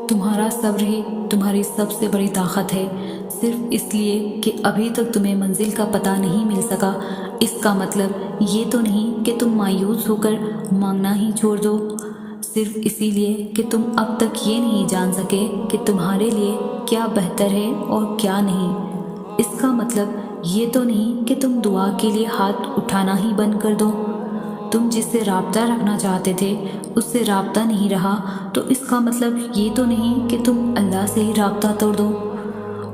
تمہارا صبر ہی تمہاری سب سے بڑی طاقت ہے۔ صرف اس لیے کہ ابھی تک تمہیں منزل کا پتہ نہیں مل سکا، اس کا مطلب یہ تو نہیں کہ تم مایوس ہو کر مانگنا ہی چھوڑ دو۔ صرف اسی لیے کہ تم اب تک یہ نہیں جان سکے کہ تمہارے لیے کیا بہتر ہے اور کیا نہیں۔ اس کا مطلب یہ تو نہیں کہ تم دعا کے لیے ہاتھ اٹھانا ہی بند کر دو۔ تم جس سے رابطہ رکھنا چاہتے تھے اس سے رابطہ نہیں رہا تو اس کا مطلب یہ تو نہیں کہ تم اللہ سے ہی رابطہ توڑ دو۔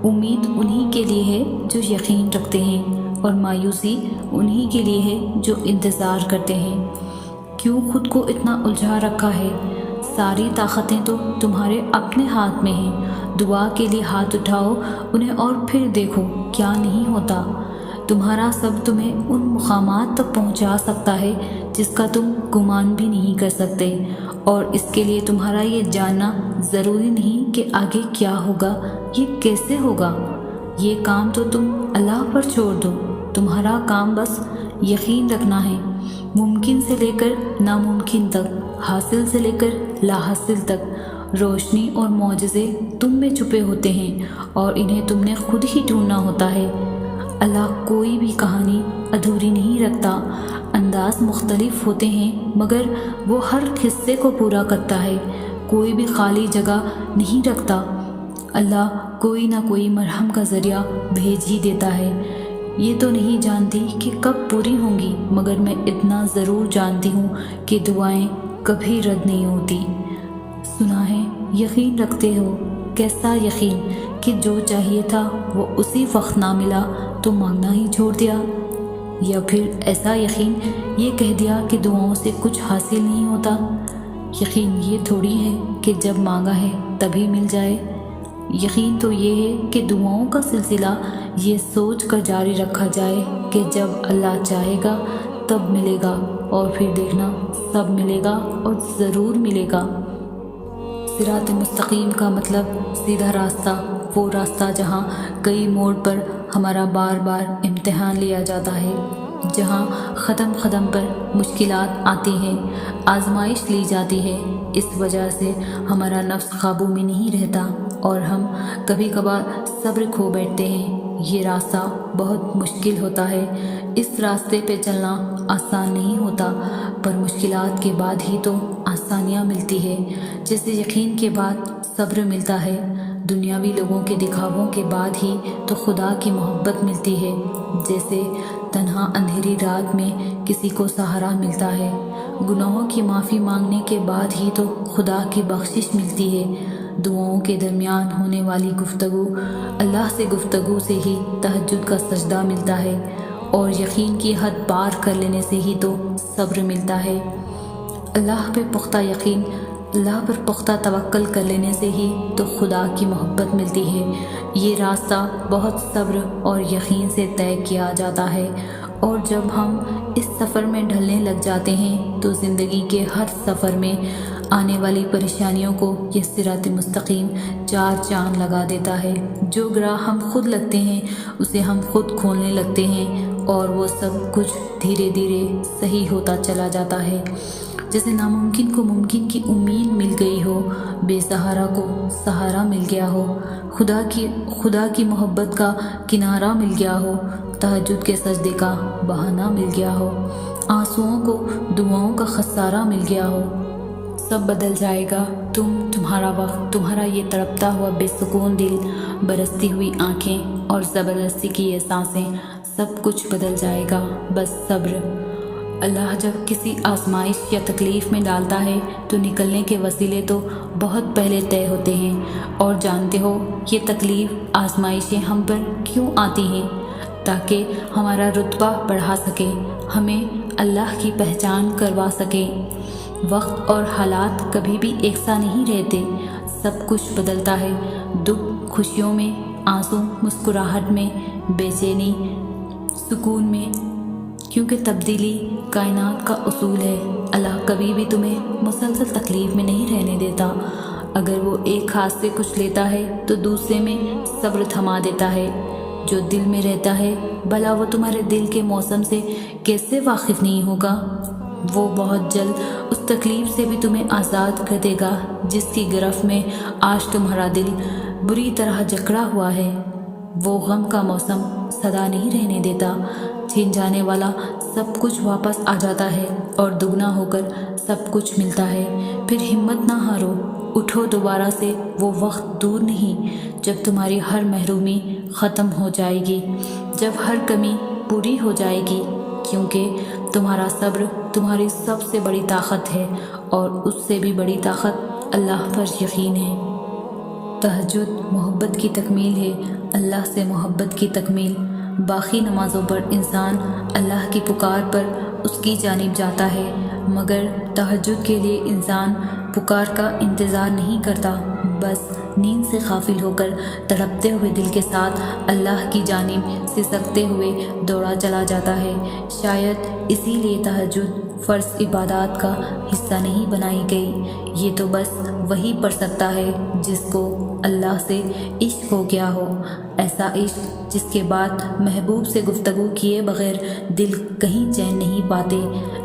امید انہی کے لیے ہے جو یقین رکھتے ہیں، اور مایوسی انہی کے لیے ہے جو انتظار کرتے ہیں۔ کیوں خود کو اتنا الجھا رکھا ہے؟ ساری طاقتیں تو تمہارے اپنے ہاتھ میں ہیں۔ دعا کے لیے ہاتھ اٹھاؤ انہیں اور پھر دیکھو کیا نہیں ہوتا۔ تمہارا صبر تمہیں ان مقامات تک پہنچا سکتا ہے جس کا تم گمان بھی نہیں کر سکتے، اور اس کے لیے تمہارا یہ جاننا ضروری نہیں کہ آگے کیا ہوگا، یہ کیسے ہوگا۔ یہ کام تو تم اللہ پر چھوڑ دو۔ تمہارا کام بس یقین رکھنا ہے۔ ممکن سے لے کر ناممکن تک، حاصل سے لے کر لا حاصل تک، روشنی اور معجزے تم میں چھپے ہوتے ہیں اور انہیں تم نے خود ہی ڈھونڈنا ہوتا ہے۔ اللہ کوئی بھی کہانی ادھوری نہیں رکھتا۔ انداز مختلف ہوتے ہیں مگر وہ ہر حصے کو پورا کرتا ہے، کوئی بھی خالی جگہ نہیں رکھتا۔ اللہ کوئی نہ کوئی مرہم کا ذریعہ بھیج ہی دیتا ہے۔ یہ تو نہیں جانتی کہ کب پوری ہوں گی، مگر میں اتنا ضرور جانتی ہوں کہ دعائیں کبھی رد نہیں ہوتی۔ سنا ہے یقین رکھتے ہو؟ کیسا یقین کہ جو چاہیے تھا وہ اسی وقت نہ ملا تو مانگنا ہی چھوڑ دیا؟ یا پھر ایسا یقین یہ کہہ دیا کہ دعاؤں سے کچھ حاصل نہیں ہوتا؟ یقین یہ تھوڑی ہے کہ جب مانگا ہے تبھی مل جائے۔ یقین تو یہ ہے کہ دعاؤں کا سلسلہ یہ سوچ کر جاری رکھا جائے کہ جب اللہ چاہے گا تب ملے گا، اور پھر دیکھنا سب ملے گا اور ضرور ملے گا۔ صراط مستقیم کا مطلب سیدھا راستہ، وہ راستہ جہاں کئی موڑ پر ہمارا بار بار امتحان لیا جاتا ہے، جہاں قدم قدم پر مشکلات آتی ہیں، آزمائش لی جاتی ہے۔ اس وجہ سے ہمارا نفس قابو میں نہیں رہتا اور ہم کبھی کبھار صبر کھو بیٹھتے ہیں۔ یہ راستہ بہت مشکل ہوتا ہے۔ اس راستے پہ چلنا آسان نہیں ہوتا، پر مشکلات کے بعد ہی تو آسانیاں ملتی ہے۔ جیسے یقین کے بعد صبر ملتا ہے، دنیاوی لوگوں کے دکھاووں کے بعد ہی تو خدا کی محبت ملتی ہے۔ جیسے تنہا اندھیری رات میں کسی کو سہارا ملتا ہے، گناہوں کی معافی مانگنے کے بعد ہی تو خدا کی بخشش ملتی ہے۔ دعاؤں کے درمیان ہونے والی گفتگو، اللہ سے گفتگو سے ہی تہجد کا سجدہ ملتا ہے، اور یقین کی حد پار کر لینے سے ہی تو صبر ملتا ہے۔ اللہ پہ پختہ یقین، اللہ پر پختہ توکل کر لینے سے ہی تو خدا کی محبت ملتی ہے۔ یہ راستہ بہت صبر اور یقین سے طے کیا جاتا ہے، اور جب ہم اس سفر میں ڈھلنے لگ جاتے ہیں تو زندگی کے ہر سفر میں آنے والی پریشانیوں کو یہ صراط مستقیم چار چاند لگا دیتا ہے۔ جو گراہ ہم خود لگتے ہیں اسے ہم خود کھولنے لگتے ہیں، اور وہ سب کچھ دھیرے دھیرے صحیح ہوتا چلا جاتا ہے۔ جیسے ناممکن کو ممکن کی امید مل گئی ہو، بے سہارا کو سہارا مل گیا ہو، خدا کی محبت کا کنارہ مل گیا ہو، تہجد کے سجدے کا بہانہ مل گیا ہو، آنسوؤں کو دعاؤں کا خسارہ مل گیا ہو۔ سب بدل جائے گا، تمہارا وقت، تمہارا یہ تڑپتا ہوا بے سکون دل، برستی ہوئی آنکھیں اور زبردستی کی یہ سانسیں، سب کچھ بدل جائے گا، بس صبر۔ اللہ جب کسی آزمائش یا تکلیف میں ڈالتا ہے تو نکلنے کے وسیلے تو بہت پہلے طے ہوتے ہیں، اور جانتے ہو یہ تکلیف آزمائشیں ہم پر کیوں آتی ہیں؟ تاکہ ہمارا رتبہ بڑھا سکے، ہمیں اللہ کی پہچان کروا سکے۔ وقت اور حالات کبھی بھی یکساں نہیں رہتے، سب کچھ بدلتا ہے، دکھ خوشیوں میں، آنسو مسکراہٹ میں، بے چینی سکون میں، کیونکہ تبدیلی کائنات کا اصول ہے۔ اللہ کبھی بھی تمہیں مسلسل تکلیف میں نہیں رہنے دیتا۔ اگر وہ ایک ہاتھ سے کچھ لیتا ہے تو دوسرے میں صبر تھما دیتا ہے۔ جو دل میں رہتا ہے بھلا وہ تمہارے دل کے موسم سے کیسے واقف نہیں ہوگا؟ وہ بہت جلد اس تکلیف سے بھی تمہیں آزاد کر دے گا جس کی گرفت میں آج تمہارا دل بری طرح جکڑا ہوا ہے۔ وہ غم کا موسم سدا نہیں رہنے دیتا، چھین جانے والا سب کچھ واپس آ جاتا ہے اور دگنا ہو کر سب کچھ ملتا ہے۔ پھر ہمت نہ ہارو، اٹھو دوبارہ سے، وہ وقت دور نہیں جب تمہاری ہر محرومی ختم ہو جائے گی، جب ہر کمی پوری ہو جائے گی، کیونکہ تمہارا صبر تمہاری سب سے بڑی طاقت ہے اور اس سے بھی بڑی طاقت اللہ پر یقین ہے۔ تہجد محبت کی تکمیل ہے، اللہ سے محبت کی تکمیل۔ باقی نمازوں پر انسان اللہ کی پکار پر اس کی جانب جاتا ہے، مگر تہجد کے لیے انسان پکار کا انتظار نہیں کرتا، بس نیند سے غافل ہو کر تڑپتے ہوئے دل کے ساتھ اللہ کی جانب سسکتے ہوئے دوڑا چلا جاتا ہے۔ شاید اسی لیے تہجد فرض عبادات کا حصہ نہیں بنائی گئی، یہ تو بس وہی پڑھ سکتا ہے جس کو اللہ سے عشق ہو گیا ہو، ایسا عشق جس کے بعد محبوب سے گفتگو کیے بغیر دل کہیں چین نہیں پاتے،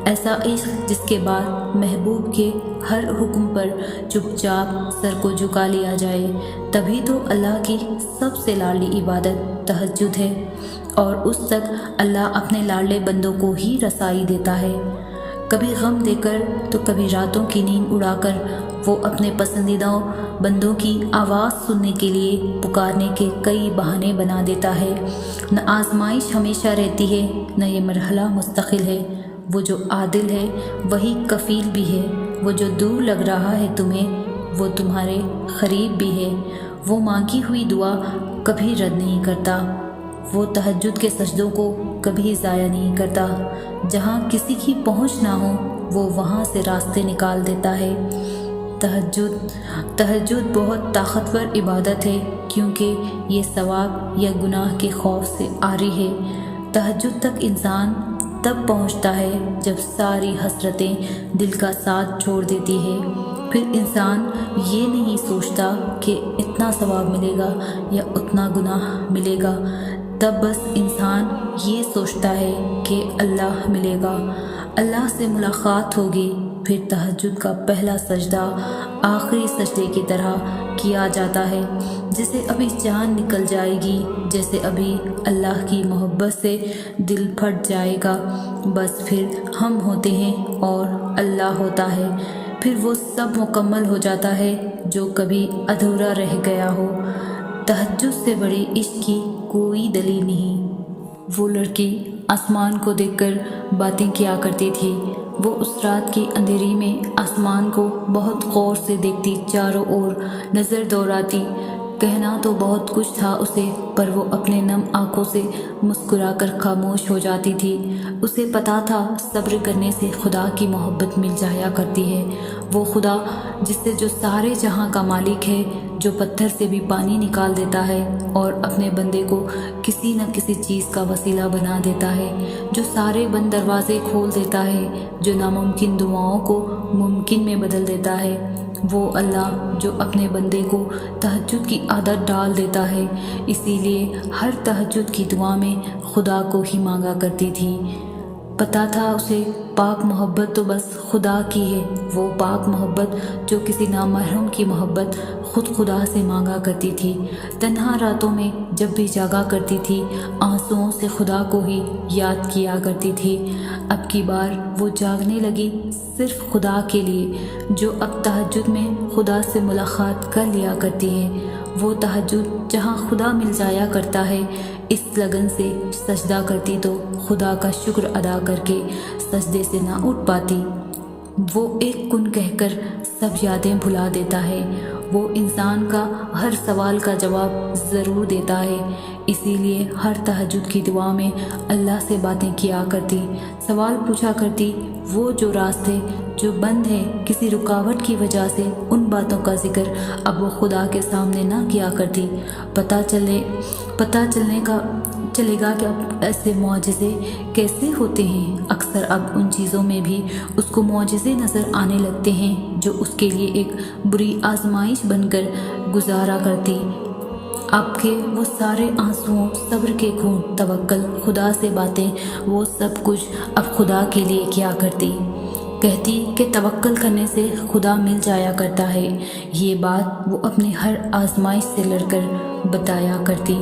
ایسا عشق جس کے بعد محبوب کے ہر حکم پر چپ چاپ سر کو جھکا لیا جائے۔ تبھی تو اللہ کی سب سے لاڈلی عبادت تہجد ہے، اور اس تک اللہ اپنے لاڈلے بندوں کو ہی رسائی دیتا ہے۔ کبھی غم دے کر تو کبھی راتوں کی نیند اڑا کر وہ اپنے پسندیدہ بندوں کی آواز سننے کے لیے پکارنے کے کئی بہانے بنا دیتا ہے۔ نہ آزمائش ہمیشہ رہتی ہے، نہ یہ مرحلہ مستقل ہے۔ وہ جو عادل ہے وہی کفیل بھی ہے، وہ جو دور لگ رہا ہے تمہیں وہ تمہارے قریب بھی ہے۔ وہ مانگی ہوئی دعا کبھی رد نہیں کرتا، وہ تہجد کے سجدوں کو کبھی ضائع نہیں کرتا، جہاں کسی کی پہنچ نہ ہو وہ وہاں سے راستے نکال دیتا ہے۔ تہجد بہت طاقتور عبادت ہے، کیونکہ یہ ثواب یا گناہ کے خوف سے عاری ہے۔ تہجد تک انسان تب پہنچتا ہے جب ساری حسرتیں دل کا ساتھ چھوڑ دیتی ہے، پھر انسان یہ نہیں سوچتا کہ اتنا ثواب ملے گا یا اتنا گناہ ملے گا، تب بس انسان یہ سوچتا ہے کہ اللہ ملے گا، اللہ سے ملاقات ہوگی۔ پھر تہجد کا پہلا سجدہ آخری سجدے کی طرح کیا جاتا ہے، جسے ابھی جان نکل جائے گی، جیسے ابھی اللہ کی محبت سے دل پھٹ جائے گا، بس پھر ہم ہوتے ہیں اور اللہ ہوتا ہے، پھر وہ سب مکمل ہو جاتا ہے جو کبھی ادھورا رہ گیا ہو۔ تہجد سے بڑے عشق کی کوئی دلیل نہیں۔ وہ لڑکی آسمان کو دیکھ کر باتیں کیا کرتی تھی، وہ اس رات کی اندھیری میں آسمان کو بہت غور سے دیکھتی، چاروں اور نظر دوڑاتی۔ کہنا تو بہت کچھ تھا اسے، پر وہ اپنے نم آنکھوں سے مسکرا کر خاموش ہو جاتی تھی۔ اسے پتا تھا صبر کرنے سے خدا کی محبت مل جایا کرتی ہے، وہ خدا جس سے جو سارے جہاں کا مالک ہے، جو پتھر سے بھی پانی نکال دیتا ہے اور اپنے بندے کو کسی نہ کسی چیز کا وسیلہ بنا دیتا ہے، جو سارے بند دروازے کھول دیتا ہے، جو ناممکن دعاؤں کو ممکن میں بدل دیتا ہے، وہ اللہ جو اپنے بندے کو تہجد کی عادت ڈال دیتا ہے۔ اسی لیے ہر تہجد کی دعا میں خدا کو ہی مانگا کرتی تھی۔ پتا تھا اسے پاک محبت تو بس خدا کی ہے، وہ پاک محبت جو کسی نامحرم کی محبت خود خدا سے مانگا کرتی تھی۔ تنہا راتوں میں جب بھی جاگا کرتی تھی، آنسوؤں سے خدا کو ہی یاد کیا کرتی تھی۔ اب کی بار وہ جاگنے لگی صرف خدا کے لیے، جو اب تہجد میں خدا سے ملاقات کر لیا کرتی ہے۔ وہ تہجد جہاں خدا مل جایا کرتا ہے، اس لگن سے سجدہ کرتی تو خدا کا شکر ادا کر کے سجدے سے نہ اٹھ پاتی۔ وہ ایک کن کہہ کر سب یادیں بھلا دیتا ہے، وہ انسان کا ہر سوال کا جواب ضرور دیتا ہے۔ اسی لیے ہر تہجد کی دعا میں اللہ سے باتیں کیا کرتی، سوال پوچھا کرتی، وہ جو راستے جو بند ہیں کسی رکاوٹ کی وجہ سے، ان باتوں کا ذکر اب وہ خدا کے سامنے نہ کیا کرتی۔ پتہ چلے گا کہ اب ایسے معجزے کیسے ہوتے ہیں۔ اکثر اب ان چیزوں میں بھی اس کو معجزے نظر آنے لگتے ہیں جو اس کے لیے ایک بری آزمائش بن کر گزارا کرتی۔ اب کے وہ سارے آنسوؤں، صبر کے خون، توکل، خدا سے باتیں، وہ سب کچھ اب خدا کے لیے کیا کرتی۔ کہتی کہ توکل کرنے سے خدا مل جایا کرتا ہے۔ یہ بات وہ اپنے ہر آزمائش سے لڑ کر بتایا کرتی۔